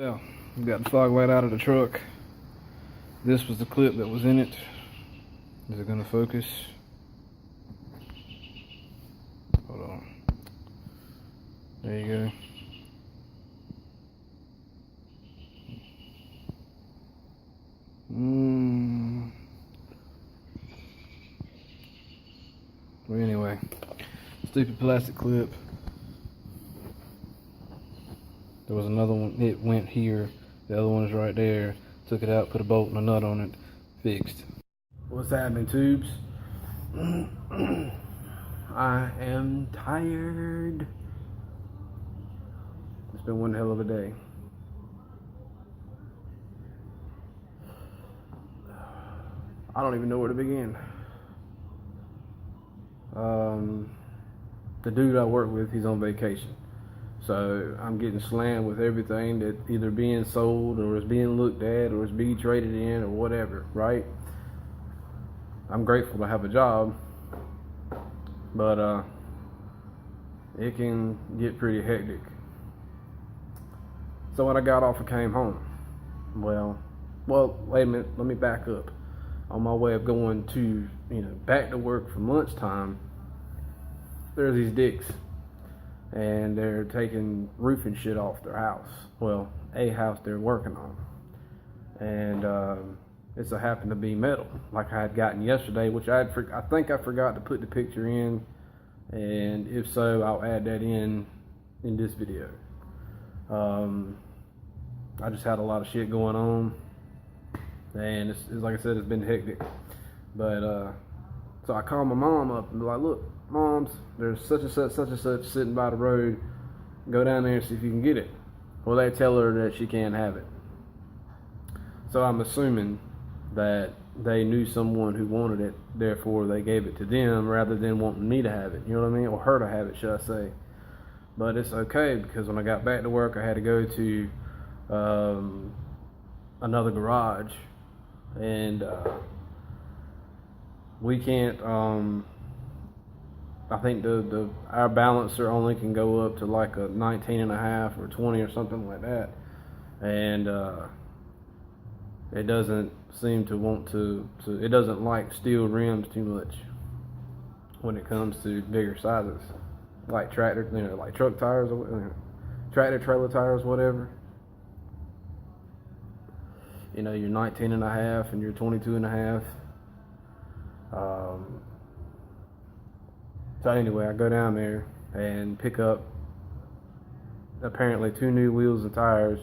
Well, we got the fog light out of the truck. This was the clip that was in it. Is it gonna focus? Hold on. There you go. Well, anyway, stupid plastic clip. There was another one, it went here. The other one is right there. Took it out, put a bolt and a nut on it, fixed. What's happening, tubes? I am tired. It's been one hell of a day. I don't even know where to begin. The dude I work with, he's on vacation. So I'm getting slammed with everything that either being sold or is being looked at or is being traded in or whatever, right? I'm grateful to have a job, but it can get pretty hectic. So when I got off, I came home. Well, wait a minute, let me back up. On my way of going to, back to work from lunchtime, there's these dicks. And they're taking roofing shit off their house. Well, a house they're working on. And it so happened to be metal, like I had gotten yesterday, which I think I forgot to put the picture in. And if so, I'll add that in this video. I just had a lot of shit going on. And it's like I said, it's been hectic. But so I called my mom up and be like, look, Moms, there's such and such sitting by the road. Go down there and see if you can get it. Well, they tell her that she can't have it. So I'm assuming that they knew someone who wanted it, therefore they gave it to them rather than wanting me to have it. You know what I mean? Or her to have it, should I say. But it's okay, because when I got back to work, I had to go to another garage. And we can't... I think our balancer only can go up to like a 19 and a half or 20 or something like that, and it doesn't seem to want to. It doesn't like steel rims too much when it comes to bigger sizes, like tractor, like truck tires or tractor trailer tires, whatever. Your 19 and a half and your 22 and a half. So anyway, I go down there and pick up apparently 2 new wheels and tires,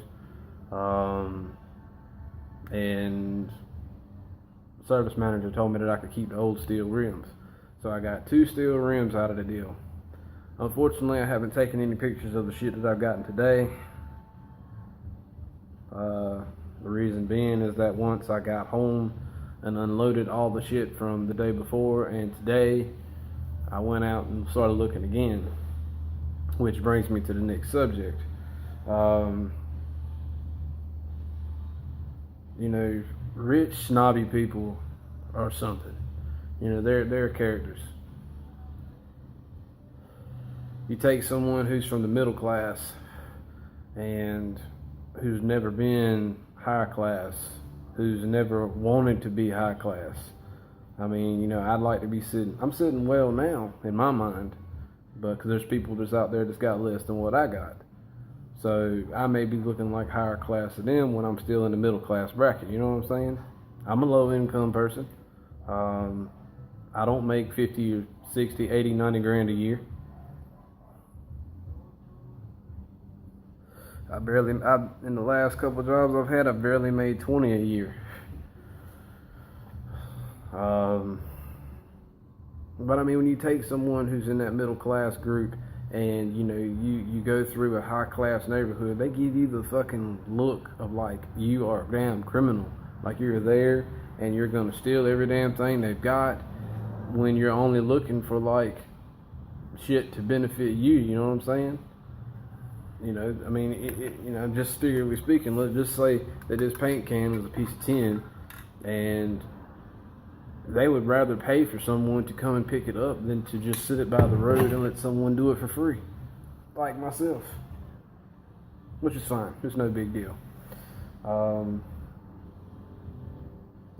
and the service manager told me that I could keep the old steel rims. So I got 2 steel rims out of the deal. Unfortunately, I haven't taken any pictures of the shit that I've gotten today. The reason being is that once I got home and unloaded all the shit from the day before and today, I went out and started looking again, which brings me to the next subject. Rich, snobby people are something. They're characters. You take someone who's from the middle class and who's never been high class, who's never wanted to be high class. I mean, I'd like to be I'm sitting well now in my mind, but because there's people that's out there that's got less than what I got. So I may be looking like higher class to them when I'm still in the middle class bracket. You know what I'm saying? I'm a low income person. I don't make 50 or 60, 80, 90 grand a year. In the last couple of jobs I've had, I barely made 20 a year. But I mean, when you take someone who's in that middle class group and you go through a high class neighborhood, they give you the fucking look of like you are a damn criminal, like you're there and you're gonna steal every damn thing they've got, when you're only looking for like shit to benefit you. You know what I'm saying? I mean, just figuratively speaking, let's just say that this paint can was a piece of tin, and they would rather pay for someone to come and pick it up than to just sit it by the road and let someone do it for free, like myself. which is fine. It's no big deal. Um,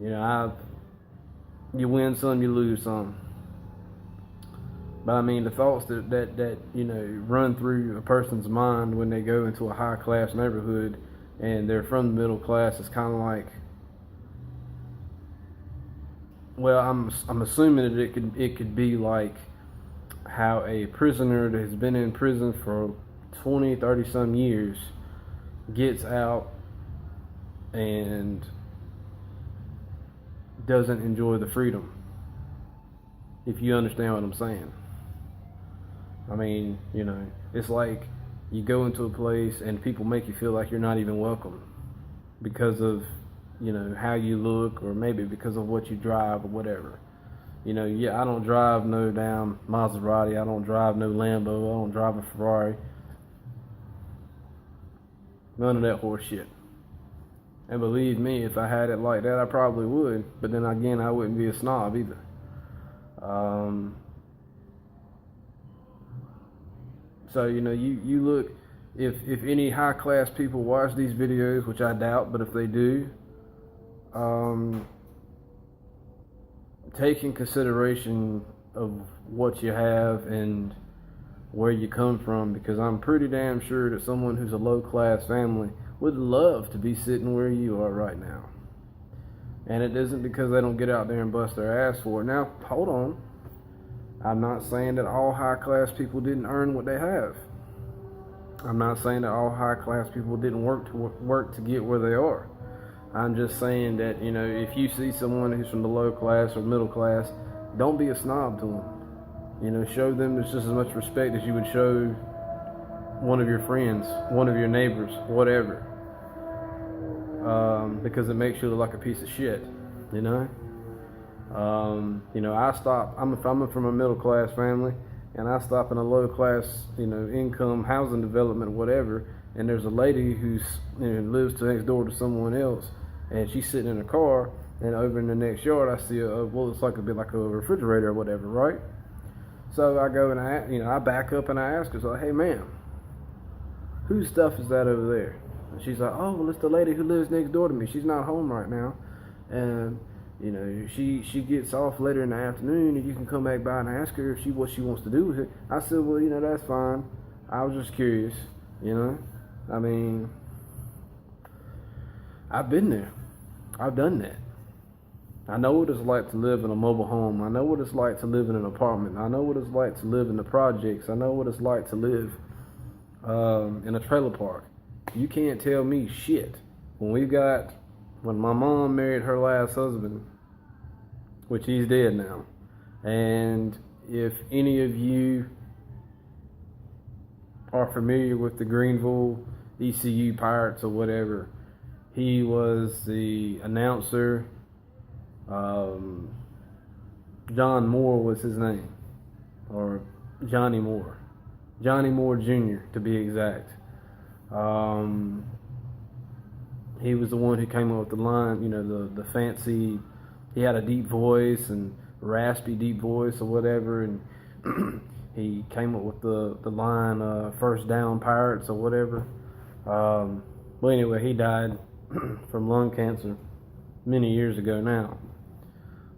you know, you win some, you lose some. But I mean, the thoughts that you know run through a person's mind when they go into a high class neighborhood and they're from the middle class is kind of like, well, I'm assuming that it could be like how a prisoner that has been in prison for 20, 30 some years gets out and doesn't enjoy the freedom. If you understand what I'm saying. I mean, you know, it's like you go into a place and people make you feel like you're not even welcome because of, you know, how you look, or maybe because of what you drive or whatever. You know, yeah, I don't drive no damn Maserati, I don't drive no Lambo, I don't drive a Ferrari. None of that horse shit. And believe me, if I had it like that, I probably would. But then again, I wouldn't be a snob either. So, you know, you look, if any high class people watch these videos, which I doubt, but if they do, take in consideration of what you have and where you come from, because I'm pretty damn sure that someone who's a low class family would love to be sitting where you are right now. And it isn't because they don't get out there and bust their ass for it. Now, hold on. I'm not saying that all high class people didn't earn what they have. I'm not saying that all high class people didn't work to get where they are. I'm just saying that, you know, if you see someone who's from the low class or middle class, don't be a snob to them. You know, show them just as much respect as you would show one of your friends, one of your neighbors, whatever. Because it makes you look like a piece of shit, you know? You know, I'm from a middle class family, and I stop in a low class, you know, income housing development, whatever, and there's a lady who's, you know, lives next door to someone else, and she's sitting in her car, and over in the next yard I see well, it's like a bit like a refrigerator or whatever, right? So I go and I back up and I ask her, so, hey ma'am, whose stuff is that over there? And she's like, oh, well, it's the lady who lives next door to me. She's not home right now, and you know, she gets off later in the afternoon, and you can come back by and ask her if what she wants to do with it. I said, well, you know, that's fine. I was just curious, you know. I mean, I've been there. I've done that. I know what it's like to live in a mobile home. I know what it's like to live in an apartment. I know what it's like to live in the projects. I know what it's like to live in a trailer park. You can't tell me shit. When my mom married her last husband, which he's dead now, and if any of you are familiar with the Greenville ECU Pirates or whatever, he was the announcer. John Moore was his name, or Johnny Moore Jr. to be exact. He was the one who came up with the line, you know, the fancy, he had a deep voice and raspy deep voice or whatever, and he came up with the line, first down Pirates or whatever. Well, anyway, he died from lung cancer many years ago now.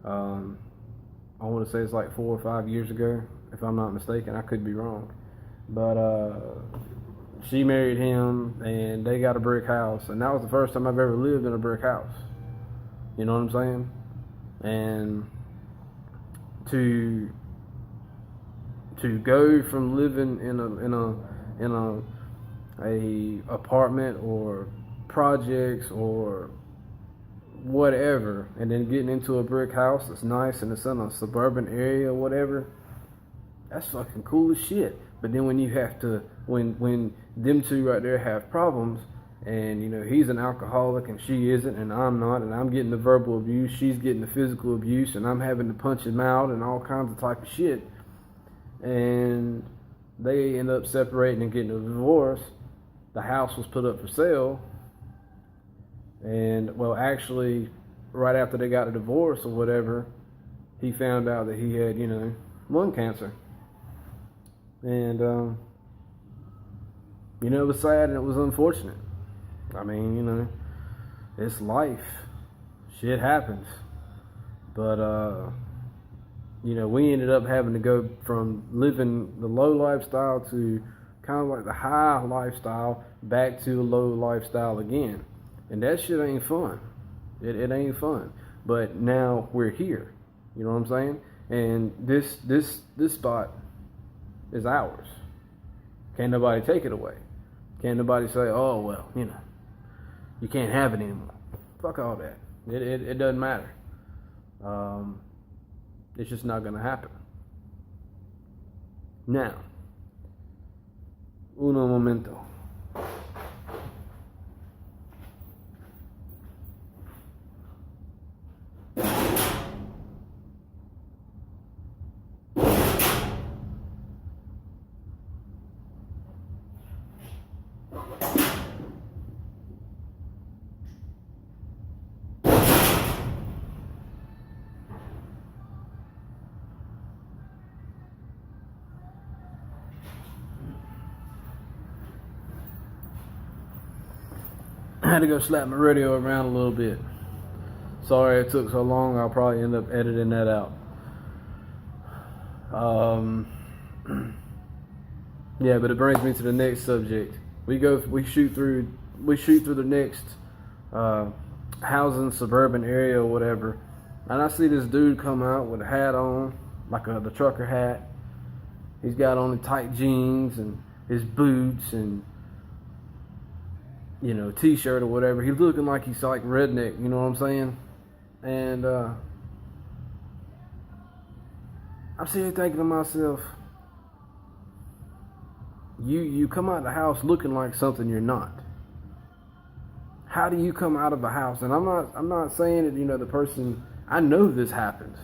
I want to say it's like 4 or 5 years ago, if I'm not mistaken. I could be wrong. But she married him, and they got a brick house, and that was the first time I've ever lived in a brick house. You know what I'm saying? And to go from living in a apartment or projects or whatever, and then getting into a brick house that's nice and it's in a suburban area or whatever, that's fucking cool as shit. But then when you have to, when them two right there have problems, and you know, he's an alcoholic and she isn't, and I'm not, and I'm getting the verbal abuse, she's getting the physical abuse, and I'm having to punch him out and all kinds of type of shit, and they end up separating and getting a divorce. The house was put up for sale, and well, actually, right after they got a divorce or whatever, he found out that he had, you know, lung cancer. And, you know, it was sad and it was unfortunate. I mean, you know, It's life. Shit happens. But, we ended up having to go from living the low lifestyle to kind of like the high lifestyle back to the low lifestyle again. And that shit ain't fun. It ain't fun. But now we're here. You know what I'm saying? And this spot is ours. Can't nobody take it away. Can't nobody say, oh, well, you can't have it anymore. Fuck all that. It doesn't matter. It's just not going to happen. Now, uno momento. I had to go slap my radio around a little bit. Sorry it took so long. I'll probably end up editing that out. Yeah, but it brings me to the next subject. We shoot through the next housing suburban area or whatever, and I see this dude come out with a hat on, like the trucker hat. He's got on the tight jeans and his boots and t-shirt or whatever. He's looking like he's like redneck, you know what I'm saying? And I'm sitting here thinking to myself, you come out of the house looking like something you're not. How do you come out of a house? And I'm not saying that the person, I know this happens.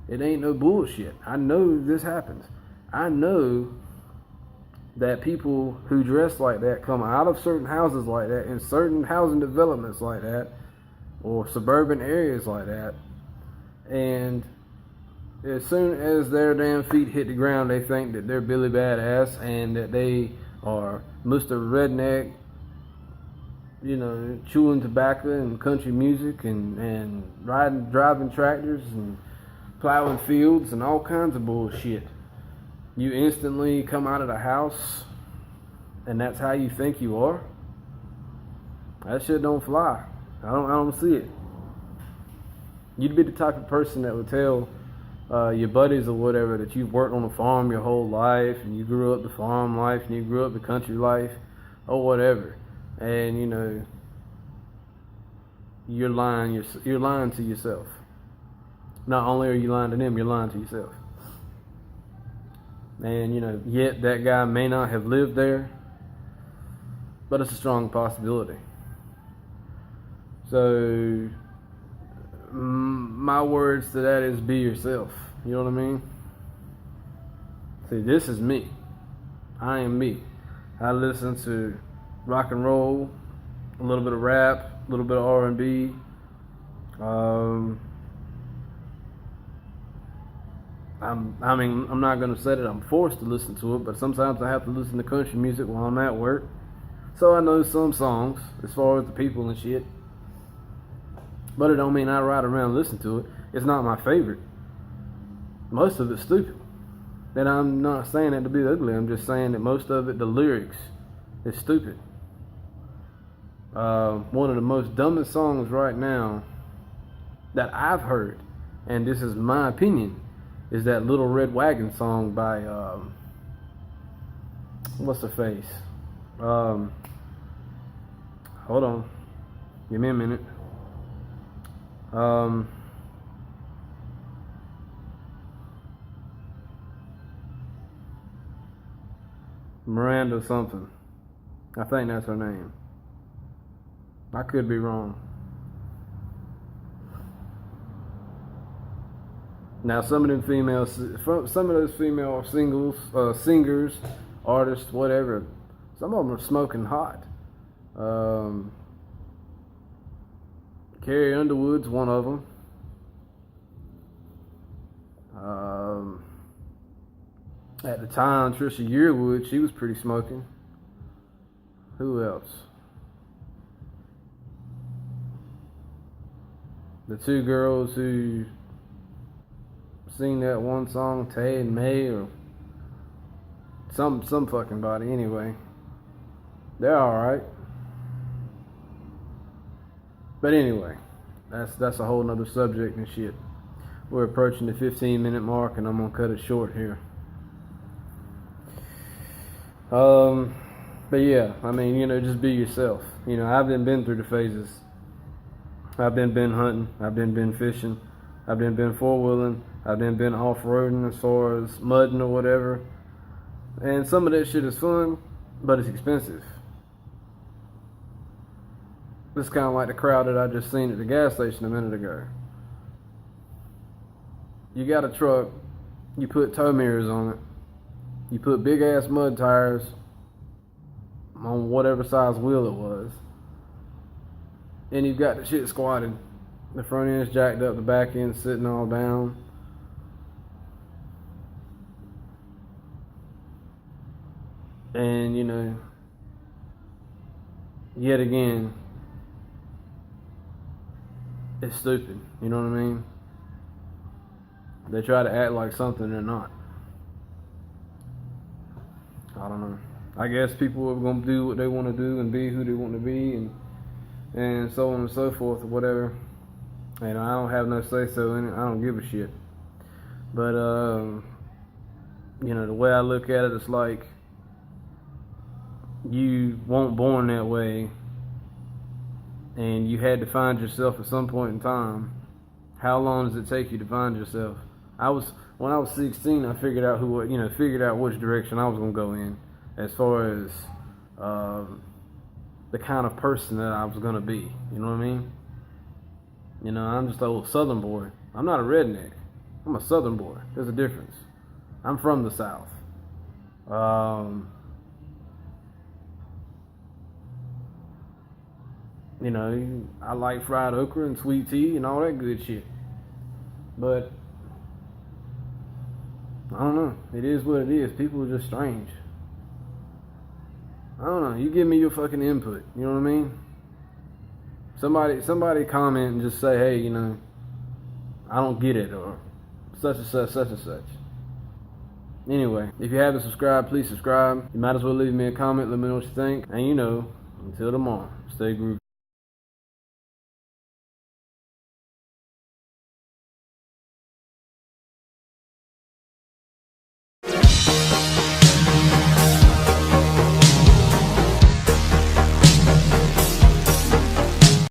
It ain't no bullshit. I know this happens. I know that people who dress like that come out of certain houses like that, in certain housing developments like that, or suburban areas like that, and as soon as their damn feet hit the ground, they think that they're Billy Badass and that they are Mr. Redneck, chewing tobacco and country music and driving tractors and plowing fields and all kinds of bullshit. You instantly come out of the house and that's how you think you are? That shit don't fly. I don't see it. You'd be the type of person that would tell your buddies or whatever that you've worked on a farm your whole life and you grew up the farm life and you grew up the country life or whatever, and you're lying to yourself. Not only are you lying to them, you're lying to yourself. And yet that guy may not have lived there, but it's a strong possibility. So my words to that is be yourself. You know what I mean? See, this is me. I am me. I listen to rock and roll, a little bit of rap, a little bit of R&B. I'm not going to say that I'm forced to listen to it, but sometimes I have to listen to country music while I'm at work. So I know some songs as far as the people and shit. But it don't mean I ride around and listen to it. It's not my favorite. Most of it's stupid. And I'm not saying that to be ugly. I'm just saying that most of it, the lyrics, is stupid. One of the most dumbest songs right now that I've heard, and this is my opinion, is that Little Red Wagon song by, what's her face? Hold on. Give me a minute. Miranda something. I think that's her name. I could be wrong. Now some of those female singers, artists, whatever, some of them are smoking hot. Carrie Underwood's one of them. At the time, Trisha Yearwood, she was pretty smoking. Who else? The two girls who sing that one song, Tay and May, or some fucking body. Anyway, they're all right. But anyway, that's a whole nother subject and shit. We're approaching the 15-minute mark, and I'm gonna cut it short here. But yeah, I mean, you know, just be yourself. You know, I've been through the phases. I've been hunting. I've been fishing. I've been four-wheeling. I've been off-roading as far as mudding or whatever. And some of that shit is fun, but it's expensive. It's kind of like the crowd that I just seen at the gas station a minute ago. You got a truck, you put tow mirrors on it, you put big-ass mud tires on whatever size wheel it was, and you've got the shit squatted. The front end's jacked up, the back end's sitting all down. And, you know, yet again, it's stupid. You know what I mean? They try to act like something they're not. I don't know. I guess people are going to do what they want to do and be who they want to be, and so on and so forth, or whatever. And I don't have no say-so in it. I don't give a shit. But, you know, the way I look at it, it's like you weren't born that way, and you had to find yourself at some point in time. How long does it take you to find yourself? When I was 16, I figured out figured out which direction I was gonna go in, as far as the kind of person that I was gonna be. You know what I mean? You know, I'm just a old Southern boy. I'm not a redneck. I'm a Southern boy. There's a difference. I'm from the South. You know, I like fried okra and sweet tea and all that good shit. But I don't know. It is what it is. People are just strange. I don't know. You give me your fucking input. You know what I mean? Somebody comment and just say, hey, you know, I don't get it, or such and such, such and such. Anyway, if you haven't subscribed, please subscribe. You might as well leave me a comment. Let me know what you think. And you know, until tomorrow, stay groovy.